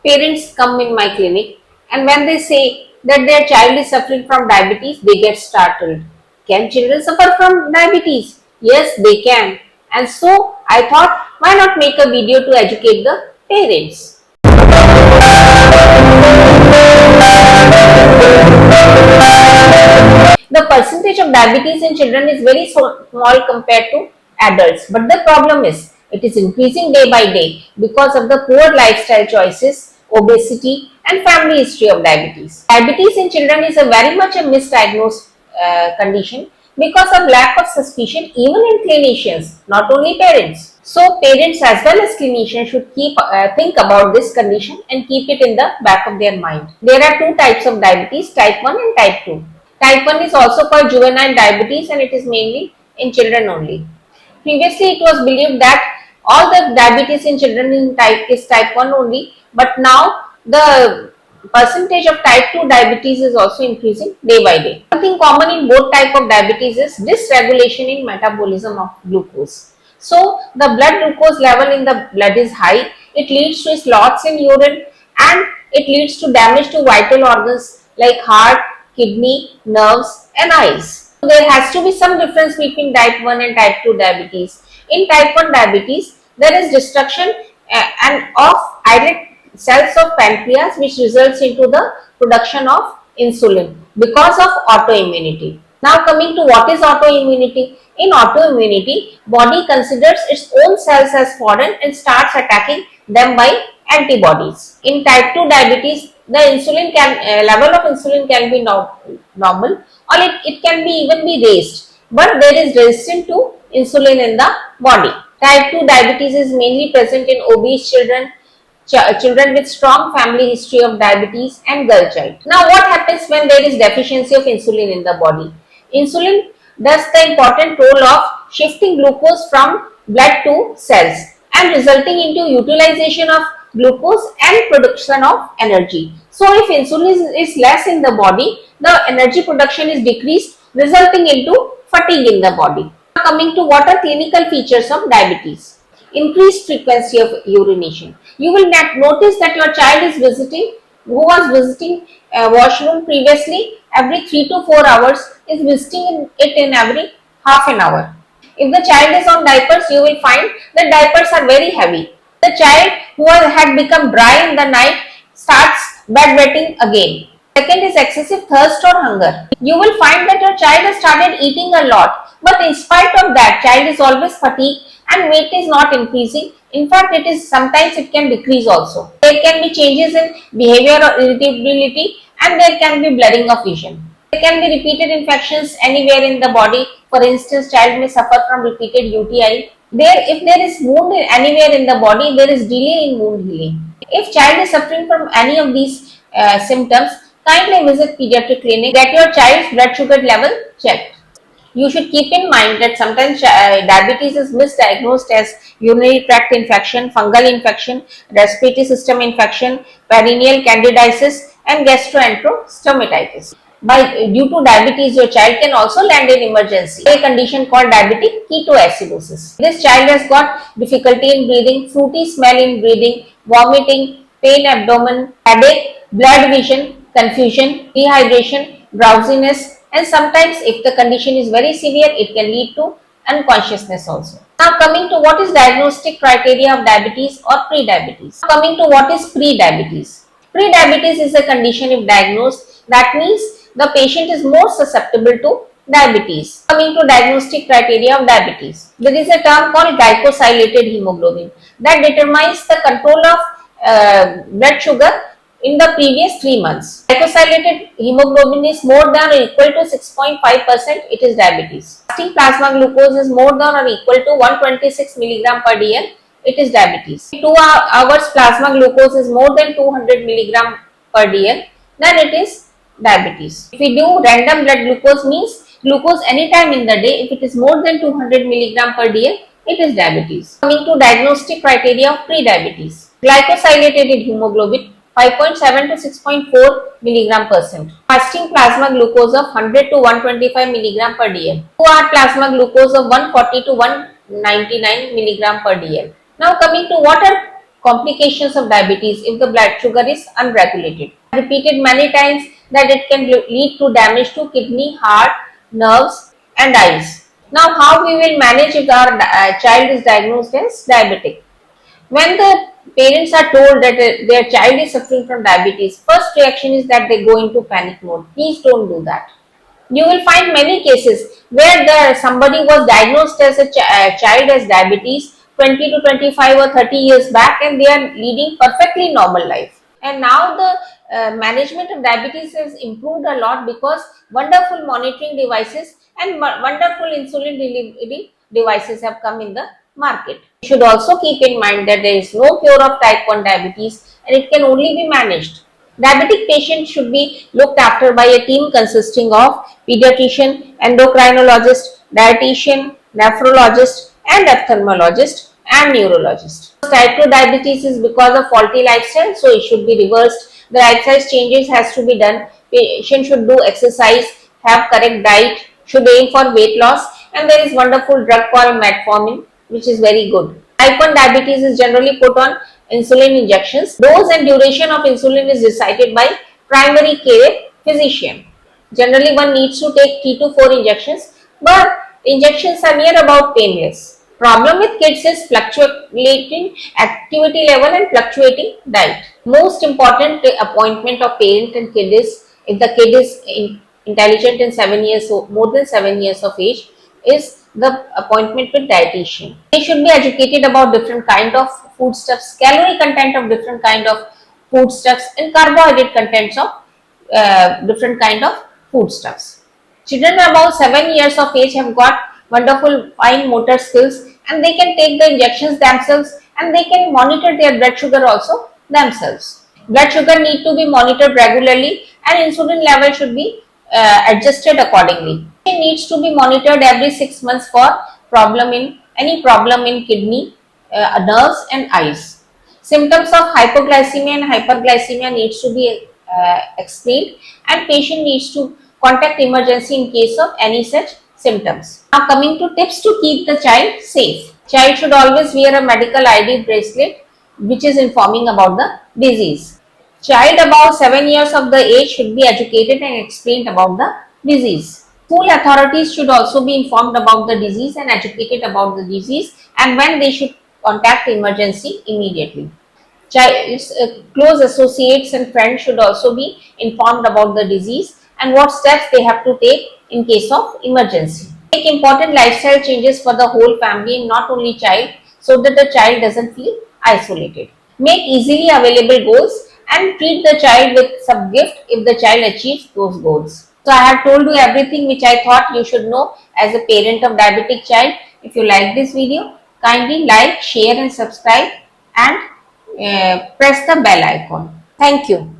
Parents come in my clinic and when they say that their child is suffering from diabetes, they get startled. Can children suffer from diabetes? Yes, they can. And so I thought, why not make a video to educate the parents? The percentage of diabetes in children is very small compared to adults, but the problem is it is increasing day by day because of the poor lifestyle choices, obesity, and family history of diabetes. Diabetes in children is a very much a misdiagnosed condition because of lack of suspicion even in clinicians, not only parents. So parents as well as clinicians should think about this condition and keep it in the back of their mind. There are two types of diabetes, type 1 and type 2. Type 1 is also called juvenile diabetes and it is mainly in children only. Previously it was believed that all the diabetes in children is type 1 only, but now the percentage of type 2 diabetes is also increasing day by day. Something common in both type of diabetes is dysregulation in metabolism of glucose. So the blood glucose level in the blood is high, it leads to clots in urine and it leads to damage to vital organs like heart, kidney, nerves and eyes. So there has to be some difference between type 1 and type 2 diabetes. In type 1 diabetes, there is destruction and of islet cells of pancreas which results into the production of insulin because of autoimmunity. Now coming to what is autoimmunity. In autoimmunity, body considers its own cells as foreign and starts attacking them by antibodies. In type 2 diabetes, the insulin level of insulin can be normal or it can be even be raised, but there is resistance to insulin in the body. Type 2 diabetes is mainly present in obese children, children with strong family history of diabetes and girl child. Now what happens when there is deficiency of insulin in the body? Insulin does the important role of shifting glucose from blood to cells and resulting into utilization of glucose and production of energy. So if insulin is less in the body, the energy production is decreased, resulting into fatigue in the body. Now coming to what are clinical features of diabetes. Increased frequency of urination. You will notice that your child is who was visiting washroom previously every 3 to 4 hours is visiting it in every half an hour. If the child is on diapers, you will find that diapers are very heavy. The child who had become dry in the night starts bedwetting again. Second is excessive thirst or hunger. You will find that your child has started eating a lot, but in spite of that, child is always fatigued and weight is not increasing. In fact, sometimes it can decrease also. There can be changes in behavior or irritability and there can be blurring of vision. There can be repeated infections anywhere in the body. For instance, child may suffer from repeated UTI. If there is wound anywhere in the body, there is delay in wound healing. If child is suffering from any of these symptoms, kindly visit pediatric clinic. Get your child's blood sugar level checked. You should keep in mind that sometimes diabetes is misdiagnosed as urinary tract infection, fungal infection, respiratory system infection, perennial candidiasis and gastroenterostomatitis. Due to diabetes, your child can also land in emergency. A condition called diabetic ketoacidosis. This child has got difficulty in breathing, fruity smell in breathing, vomiting, pain abdomen, headache, blurred vision, confusion, dehydration, drowsiness, and sometimes if the condition is very severe, it can lead to unconsciousness also. Now coming to what is diagnostic criteria of diabetes or pre-diabetes. Coming to what is pre-diabetes. Pre-diabetes is a condition if diagnosed, that means the patient is more susceptible to diabetes. Coming to diagnostic criteria of diabetes. There is a term called glycosylated hemoglobin that determines the control of blood sugar in the previous 3 months. Glycosylated hemoglobin is more than or equal to 6.5%, it is diabetes. Fasting plasma glucose is more than or equal to 126 mg per dl, it is diabetes. 2 hours plasma glucose is more than 200 mg per dl, then it is diabetes. If we do random blood glucose, means glucose anytime in the day, if it is more than 200 mg per dl, it is diabetes. Coming to diagnostic criteria of pre-diabetes. Glycosylated hemoglobin 5.7 to 6.4 mg%. Fasting plasma glucose of 100 to 125 mg per dl. 2-hour plasma glucose of 140 to 199 mg per dl. Now coming to what are complications of diabetes if the blood sugar is unregulated. I have repeated many times that it can lead to damage to kidney, heart, nerves and eyes. Now how we will manage if our child is diagnosed as diabetic? When the parents are told that their child is suffering from diabetes, first reaction is that they go into panic mode. Please don't do that. You will find many cases where somebody was diagnosed as a child as diabetes 20 to 25 or 30 years back, and they are leading perfectly normal life. And now the management of diabetes has improved a lot because wonderful monitoring devices and wonderful insulin delivery devices have come in the market. You should also keep in mind that there is no cure of type 1 diabetes and it can only be managed. Diabetic patients should be looked after by a team consisting of pediatrician, endocrinologist, dietitian, nephrologist and ophthalmologist and neurologist. Type 2 diabetes is because of faulty lifestyle, so it should be reversed. The lifestyle changes has to be done. Patient should do exercise, have correct diet, should aim for weight loss, and there is wonderful drug called metformin which is very good. Type 1 diabetes is generally put on insulin injections. Dose and duration of insulin is decided by primary care physician. Generally one needs to take 3 to 4 injections, but injections are near about painless. Problem with kids is fluctuating activity level and fluctuating diet. Most important appointment of parent and kid is, if the kid is intelligent and 7 years or more than 7 years of age, is the appointment with dietitian. They should be educated about different kind of foodstuffs, calorie content of different kind of foodstuffs and carbohydrate contents of different kind of foodstuffs. Children above 7 years of age have got wonderful fine motor skills and they can take the injections themselves and they can monitor their blood sugar also themselves. Blood sugar need to be monitored regularly and insulin level should be adjusted accordingly. It needs to be monitored every 6 months for any problem in kidney, nerves and eyes. Symptoms of hypoglycemia and hyperglycemia needs to be explained and patient needs to contact emergency in case of any such symptoms. Now coming to tips to keep the child safe. Child should always wear a medical ID bracelet which is informing about the disease. Child above 7 years of the age should be educated and explained about the disease. School authorities should also be informed about the disease and educated about the disease and when they should contact emergency immediately. Child's close associates and friends should also be informed about the disease and what steps they have to take in case of emergency. Make important lifestyle changes for the whole family and not only child so that the child doesn't feel isolated. Make easily available goals and treat the child with some gift if the child achieves those goals. So I have told you everything which I thought you should know as a parent of diabetic child. If you like this video, kindly like, share and subscribe and press the bell icon. Thank you.